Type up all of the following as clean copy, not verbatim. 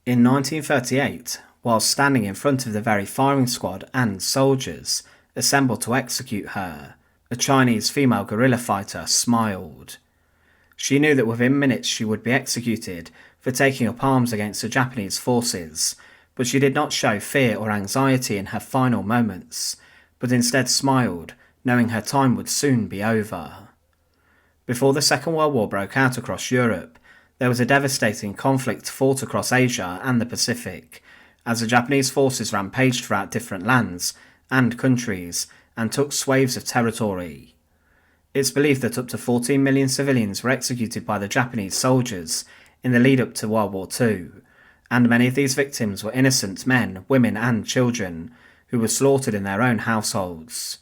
In 1938, while standing in front of the very firing squad and soldiers assembled to execute her, a Chinese female guerrilla fighter smiled. She knew that within minutes she would be executed for taking up arms against the Japanese forces, but she did not show fear or anxiety in her final moments, but instead smiled, knowing her time would soon be over. Before the Second World War broke out across Europe, there was a devastating conflict fought across Asia and the Pacific, as the Japanese forces rampaged throughout different lands and countries and took swathes of territory. It's believed that up to 14 million civilians were executed by the Japanese soldiers in the lead-up to World War II, and many of these victims were innocent men, women and children who were slaughtered in their own households.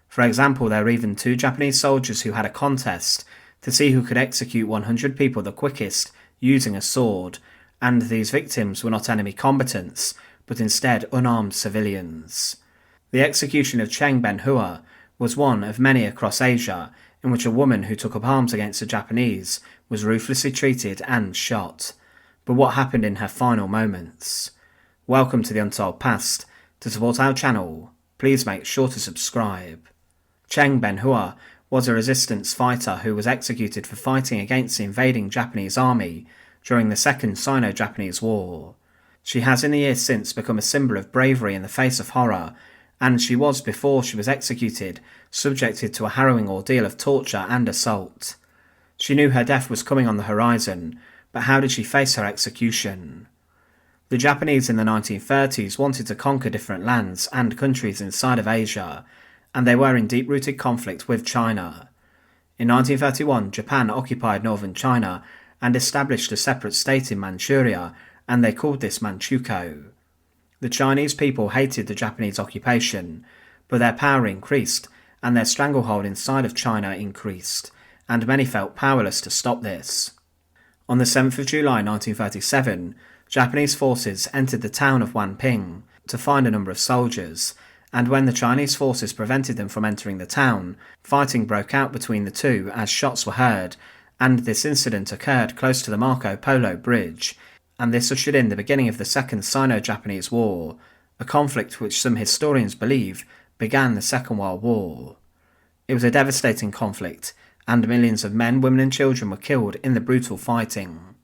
For example, there were even 2 Japanese soldiers who had a contest to see who could execute 100 people the quickest using a sword, and these victims were not enemy combatants, but instead unarmed civilians. The execution of Cheng Benhua was one of many across Asia in which a woman who took up arms against the Japanese was ruthlessly treated and shot. But what happened in her final moments? Welcome to The Untold Past. To support our channel, please make sure to subscribe. Cheng Benhua was a resistance fighter who was executed for fighting against the invading Japanese army during the Second Sino Japanese War. She has in the years since become a symbol of bravery in the face of horror, and she was, before she was executed, subjected to a harrowing ordeal of torture and assault. She knew her death was coming on the horizon, but how did she face her execution? The Japanese in the 1930s wanted to conquer different lands and countries inside of Asia, and they were in deep-rooted conflict with China. In 1931, Japan occupied northern China and established a separate state in Manchuria, and they called this Manchukuo. The Chinese people hated the Japanese occupation, but their power increased and their stranglehold inside of China increased, and many felt powerless to stop this. On the 7th of July 1937, Japanese forces entered the town of Wanping to find a number of soldiers, and when the Chinese forces prevented them from entering the town, fighting broke out between the two as shots were heard, and this incident occurred close to the Marco Polo Bridge, and this ushered in the beginning of the Second Sino Japanese War, a conflict which some historians believe began the Second World War. It was a devastating conflict, and millions of men, women and children were killed in the brutal fighting.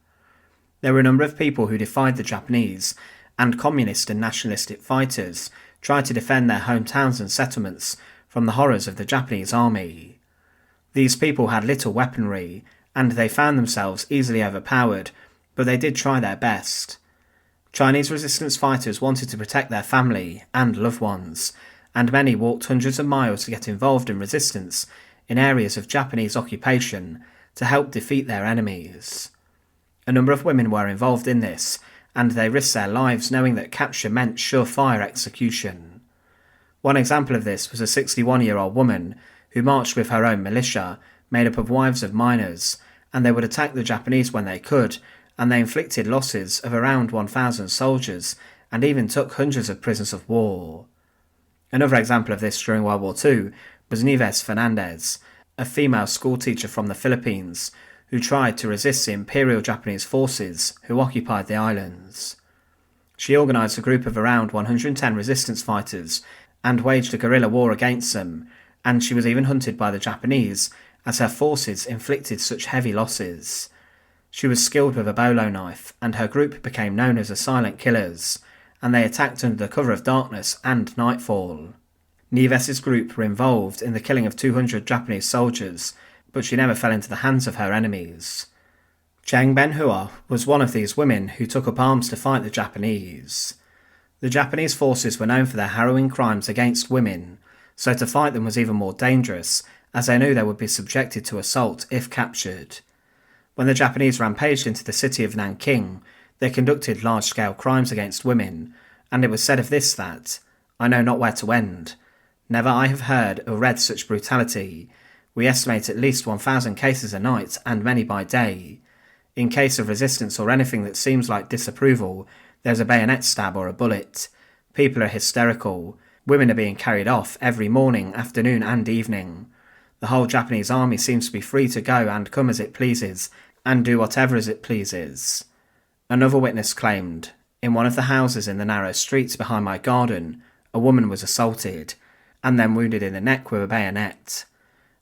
There were a number of people who defied the Japanese, and communist and nationalistic fighters tried to defend their hometowns and settlements from the horrors of the Japanese army. These people had little weaponry, and they found themselves easily overpowered, but they did try their best. Chinese resistance fighters wanted to protect their family and loved ones, and many walked hundreds of miles to get involved in resistance in areas of Japanese occupation to help defeat their enemies. A number of women were involved in this, and they risked their lives knowing that capture meant surefire execution. One example of this was a 61-year-old woman who marched with her own militia, made up of wives of miners, and they would attack the Japanese when they could, and they inflicted losses of around 1,000 soldiers and even took hundreds of prisoners of war. Another example of this during World War II was Nieves Fernandez, a female schoolteacher from the Philippines who tried to resist the Imperial Japanese forces who occupied the islands. She organised a group of around 110 resistance fighters and waged a guerrilla war against them, and she was even hunted by the Japanese as her forces inflicted such heavy losses. She was skilled with a bolo knife, and her group became known as the Silent Killers, and they attacked under the cover of darkness and nightfall. Nieves' group were involved in the killing of 200 Japanese soldiers, but she never fell into the hands of her enemies. Cheng Benhua was one of these women who took up arms to fight the Japanese. The Japanese forces were known for their harrowing crimes against women, so to fight them was even more dangerous, as they knew they would be subjected to assault if captured. When the Japanese rampaged into the city of Nanking, they conducted large-scale crimes against women, and it was said of this that, "I know not where to end. Never I have heard or read such brutality. We estimate at least 1,000 cases a night and many by day. In case of resistance or anything that seems like disapproval, there's a bayonet stab or a bullet. People are hysterical. Women are being carried off every morning, afternoon and evening. The whole Japanese army seems to be free to go and come as it pleases, and do whatever as it pleases." Another witness claimed, "In one of the houses in the narrow streets behind my garden, a woman was assaulted, and then wounded in the neck with a bayonet.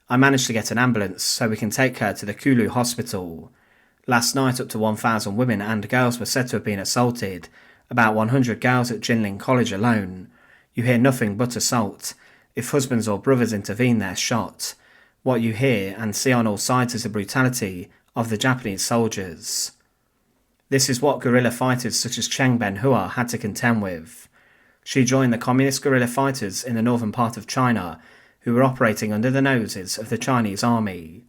I managed to get an ambulance so we can take her to the Kulu hospital. Last night up to 1,000 women and girls were said to have been assaulted, about 100 girls at Jinling College alone. You hear nothing but assault. If husbands or brothers intervene, they're shot. What you hear and see on all sides is the brutality of the Japanese soldiers." This is what guerrilla fighters such as Cheng Benhua had to contend with. She joined the communist guerrilla fighters in the northern part of China, who were operating under the noses of the Chinese army.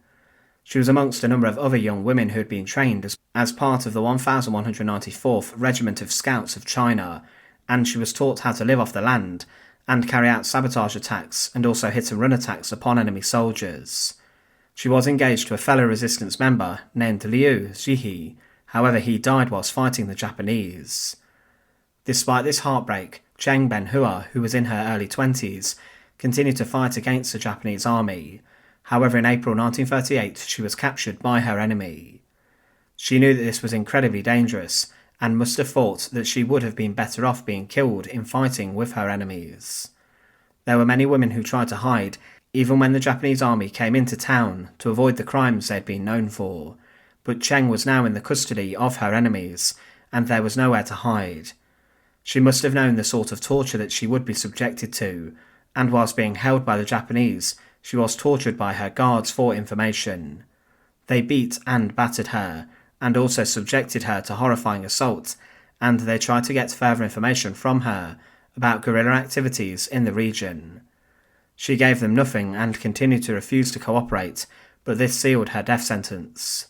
She was amongst a number of other young women who had been trained as part of the 1194th Regiment of Scouts of China, and she was taught how to live off the land and carry out sabotage attacks and also hit-and-run attacks upon enemy soldiers. She was engaged to a fellow resistance member named Liu Zihi, however he died whilst fighting the Japanese. Despite this heartbreak, Cheng Benhua, who was in her early 20s, continued to fight against the Japanese army. However, in April 1938, she was captured by her enemy. She knew that this was incredibly dangerous and must have thought that she would have been better off being killed in fighting with her enemies. There were many women who tried to hide, even when the Japanese army came into town, to avoid the crimes they had been known for, but Cheng was now in the custody of her enemies, and there was nowhere to hide. She must have known the sort of torture that she would be subjected to, and whilst being held by the Japanese, she was tortured by her guards for information. They beat and battered her, and also subjected her to horrifying assault, and they tried to get further information from her about guerrilla activities in the region. She gave them nothing and continued to refuse to cooperate, but this sealed her death sentence.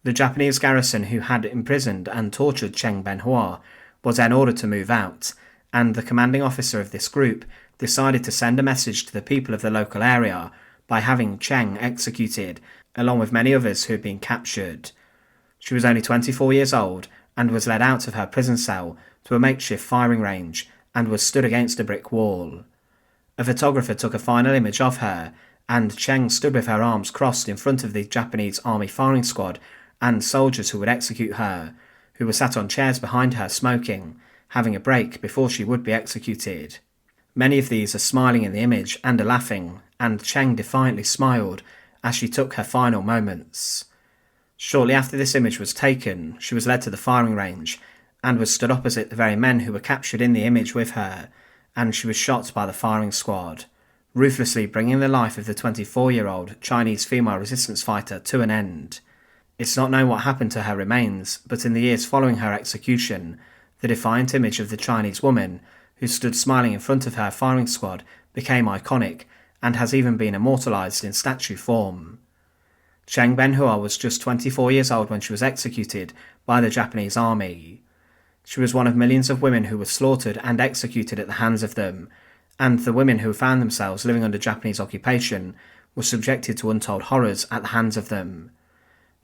The Japanese garrison who had imprisoned and tortured Cheng Benhua was then ordered to move out, and the commanding officer of this group decided to send a message to the people of the local area by having Cheng executed, along with many others who had been captured. She was only 24 years old and was led out of her prison cell to a makeshift firing range and was stood against a brick wall. A photographer took a final image of her, and Cheng stood with her arms crossed in front of the Japanese army firing squad and soldiers who would execute her, who were sat on chairs behind her smoking, having a break before she would be executed. Many of these are smiling in the image and are laughing, and Cheng defiantly smiled as she took her final moments. Shortly after this image was taken, she was led to the firing range and was stood opposite the very men who were captured in the image with her, and she was shot by the firing squad, ruthlessly bringing the life of the 24-year-old Chinese female resistance fighter to an end. It's not known what happened to her remains, but in the years following her execution, the defiant image of the Chinese woman who stood smiling in front of her firing squad became iconic and has even been immortalised in statue form. Cheng Benhua was just 24 years old when she was executed by the Japanese army. She was one of millions of women who were slaughtered and executed at the hands of them, and the women who found themselves living under Japanese occupation were subjected to untold horrors at the hands of them.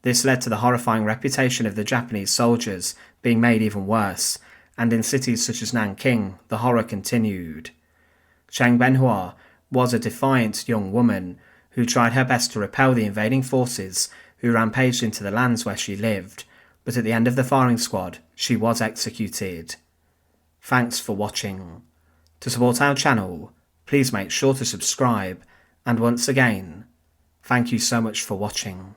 This led to the horrifying reputation of the Japanese soldiers being made even worse, and in cities such as Nanking, the horror continued. Cheng Benhua was a defiant young woman who tried her best to repel the invading forces who rampaged into the lands where she lived, but at the end of the firing squad, she was executed. Thanks for watching. To support our channel, please make sure to subscribe, and once again, thank you so much for watching.